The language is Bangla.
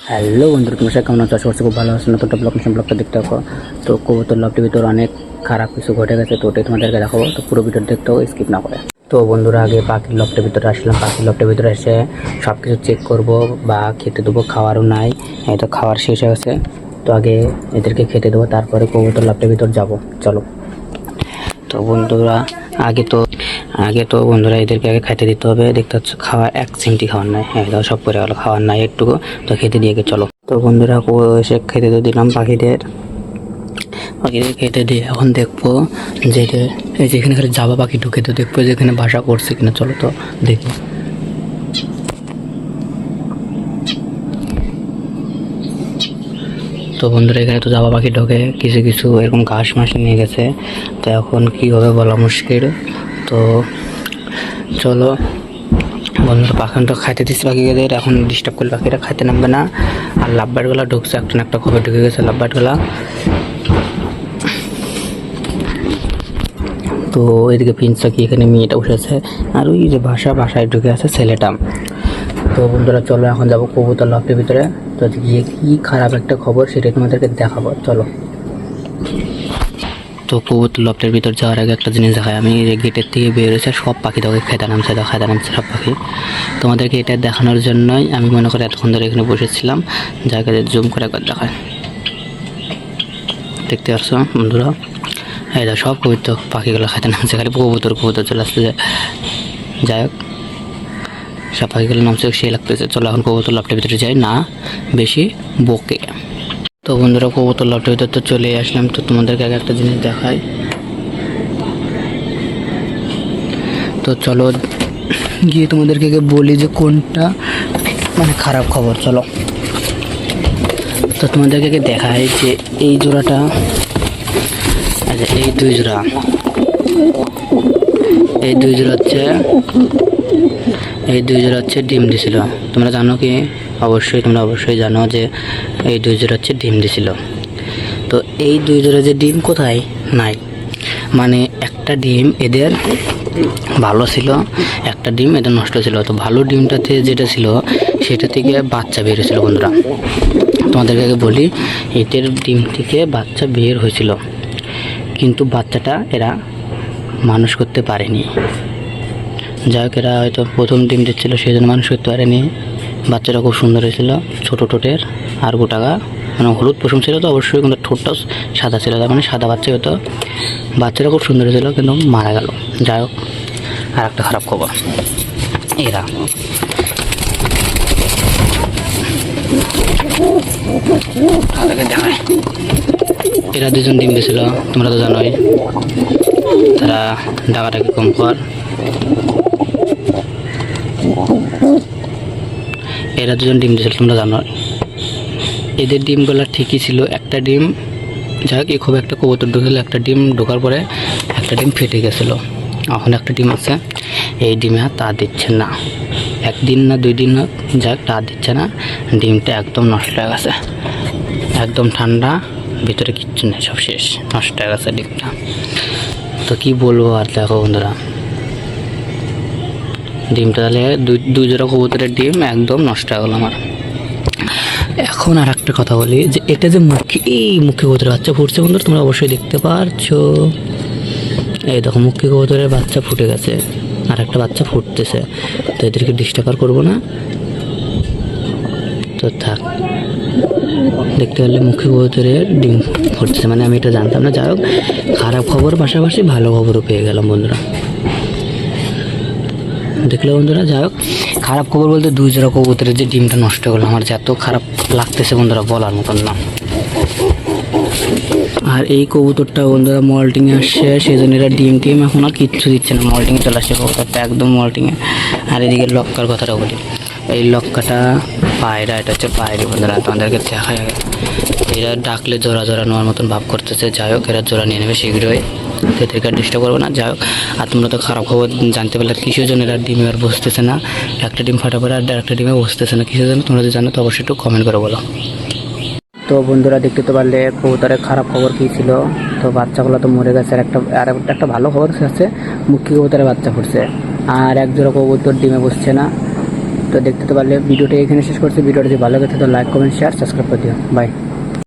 হ্যালো বন্ধুরা, তোমার সাথে কেমন আছো? আশা করছি খুব ভালো আছো। নতুন ব্লগটা দেখতে থাকো। তো কবুতর লবটির ভিতর অনেক খারাপ কিছু ঘটে গেছে, তো ওটাই তোমাদেরকে দেখাবো। তো পুরো ভিডিও দেখতে হবে, স্কিপ না করে। তো বন্ধুরা, আগে পাখির লবটের ভিতরে আসলাম। পাখির লবটের ভিতরে এসে সব কিছু চেক করবো বা খেতে দেবো। খাওয়ারও নাই, এই তো খাওয়ার শেষ হয়ে গেছে। তো আগে এদেরকে খেতে দেবো, তারপরে কবুতর লবটের ভিতর যাবো। চলো। তো বন্ধুরা, আগে তো বন্ধুরা এদেরকে আগে খাইতে দিতে হবে। দেখতে হচ্ছে খাওয়া এক চিমটি খাওয়ার নাই, একদম সব করে গেলো, খাওয়ার নাই একটুকু। তো খেতে দিয়ে চলো। তো বন্ধুরা, এসে খেতে তো দিলাম পাখিদের খেতে দিয়ে এখন দেখবো যে এই যেখানে খালি জাবা পাখি ঢুকে, তো দেখবো যেখানে বাসা করছে কিনা। চলো তো দেখি। তো বন্ধুরা, এখানে তো জাবা পাখি ঢোকে, কিছু কিছু এরকম ঘাস মাস নিয়ে গেছে। তো এখন কি হবে বলা মুশকিল। তো চলো বন্ধুরা, পাখানটা খাইতে দিচ্ছি পাখিদের। এখন ডিস্টার্ব করলে পাখিরা খাইতে নামবে না। আর লাভবার্ডগুলো ঢুকছে, একটা না একটা খবর ঢুকে গেছে লাভবার্ডগুলা। তো এদিকে পিঞ্চকি, এখানে মেয়েটা বসেছে, আর ওই যে বাসায় ঢুকে আছে ছেলেটা। তো বন্ধুরা চলো, এখন যাবো কবুতর লফটের ভিতরে। তো গিয়ে কি খারাপ একটা খবর সেটাই তোমাদেরকে দেখাবো। চলো। তো কবুতর লফটের ভিতর যাওয়ার আগে একটা জিনিস দেখায়। আমি এই গেটের থেকে বেরোচ্ছে, সব পাখি তোকে খেতে নামছে সব পাখি। তোমাদেরকে এটা দেখানোর জন্যই আমি মনে করি এতক্ষণ ধরে এখানে বসেছিলাম। জায়গাতে জুম করে একবার দেখায়, দেখতে পারছো বন্ধুরা? এই দেখো, সব কবুতর পাখিগুলো খাইতে নামছে, খালি কবুতর চলে আসতে যায়। যাই হোক, সব পাখিগুলো নামছে, সে লাগতেছে। চলো এখন কবুতর লফটের ভিতরে যাই, না বেশি বকে। তো বন্ধুরা, কবুতর লফটের ভিতরে তো চলে আসলাম। তো তোমাদেরকে আগে একটা জিনিস দেখাই। তো চলো গিয়ে তোমাদেরকে বলি যে কোনটা মানে খারাপ খবর। চলো। তো তোমাদেরকে দেখাই যে এই জোড়াটা, আচ্ছা এই দুই জোড়া হচ্ছে ডিম দিছিল। তোমরা জানো কি? তোমরা অবশ্যই জানো যে এই দুই জোড়া হচ্ছে ডিম দিছিল। তো এই দুই জোড়া যে ডিম কোথায় নাই, মানে একটা ডিম এদের ভালো ছিল, একটা ডিম এদের নষ্ট ছিল। তো ভালো ডিমটাতে যেটা ছিল সেটা থেকে বাচ্চা বের হয়েছিল। বন্ধুরা, তোমাদেরকে আগে বলি, এদের ডিম থেকে বাচ্চা বের হয়েছিল, কিন্তু বাচ্চাটা এরা মানুষ করতে পারেনি। যাই হোক, এরা হয়তো প্রথম ডিম দিচ্ছিল, সেই জন্য মানুষ করতে পারেনি। বাচ্চাটা খুব সুন্দর হয়েছিল, ছোটো ঠোঁটের আর গোটাকা, মানে হলুদ পশম ছিল। তো অবশ্যই কিন্তু ঠোঁটটাও সাদা ছিল, তার মানে সাদা বাচ্চা হতো। বাচ্চাটা খুব সুন্দর হয়েছিল, কিন্তু মারা গেল। যাই হোক, আর একটা খারাপ খবর, এরা দেখায়, এরা দুজন ডিম দিয়েছিল, তোমরা তো জানোই। তারা ডাকাটাকে কম কর, এরা দুজন ডিম দিয়েছিল, তোমরা জানো। এদের ডিমগুলো ঠিকই ছিল, একটা ডিম, যাই হোক, খুব একটা কবুতর ঢুকেছিল, একটা ডিম ঢোকার পরে একটা ডিম ফেটে গেছিলো। এখন একটা ডিম আছে, এই ডিমে আর তা দিচ্ছে না, একদিন না 2 দিন না, যাই হোক তা দিচ্ছে না। ডিমটা একদম নষ্ট হয়ে গেছে, একদম ঠান্ডা, ভিতরে কিচ্ছু নেই, সব শেষ, নষ্ট হয়ে গেছে ডিমটা। তো কি বলবো আর, দেখো বন্ধুরা, ডিমটা তাহলে দুই জোড়া কবুতরের ডিম একদম নষ্ট হয়ে গেল আমার। এখন আর একটা কথা বলি, যে এটা যে মুখে কবুতরের বাচ্চা ফুটছে বন্ধুরা, তোমরা অবশ্যই দেখতে পারছো। এই দেখো, মুখে কবুতরের বাচ্চা ফুটে গেছে, আর একটা বাচ্চা ফুটতেছে। তো এদেরকে ডিস্টার্ব করবো না, তো থাক। দেখতে পারলে মুখে কবুতরের ডিম ফুটছে, মানে আমি এটা জানতাম না। যাই হোক, খারাপ খবর পাশাপাশি ভালো খবরও পেয়ে গেলাম বন্ধুরা, দেখলে বন্ধুরা। যাই হোক, খারাপ খবর বলতে 2 জোড়া কবুতরের যে ডিমটা নষ্ট হলো, আমার যে এত খারাপ লাগতেছে বন্ধুরা, বলার মতন না। আর এই কবুতরটা বন্ধুরা মল্টিংয়ে আসছে, সেই জন্য এরা ডিম এখন আর কিচ্ছু দিচ্ছে না, মল্টিংয়ে চলে আসছে কবুতরটা, একদম মল্টিংয়ে। আর এদিকে লক্কার কথাটা বলি, এই লক্কাটা পায়রা, এটা হচ্ছে পায়রি বন্ধুরা, তোমাদেরকে দেখায় আগে। এরা ডাকলে জোড়া নেওয়ার মতন ভাব করতেছে। যাই হোক, এরা জোড়া নিয়ে নেবে শীঘ্রই, এদেরকে ডিস্টার্ব করবো না। যাই হোক, আর তোমরা তো খারাপ খবর জানতে পারলে, কিসের জন্য এরা ডিমে আর বসতেছে না, একটা ডিম ফাটা পরে আর একটা ডিমে বসতেছে না, কিসের জন্য তোমরা যদি জানো তো অবশ্যই একটু কমেন্ট করে বলো। তো বন্ধুরা, দেখতে তো পারলে কবুতরের খারাপ খবর কী ছিল। তো বাচ্চাগুলো তো মরে গেছে, আর একটা ভালো খবর আছে, মুখী কবুতরের বাচ্চা ফুটছে, আর এক জোড়া কবুতর ডিমে বসছে না। তো দেখতে তো পারলে ভিডিওটা এখানে শেষ করছি। ভিডিওটা যদি ভালো লাগে তো লাইক কমেন্ট শেয়ার সাবস্ক্রাইব করে দিও। বাই।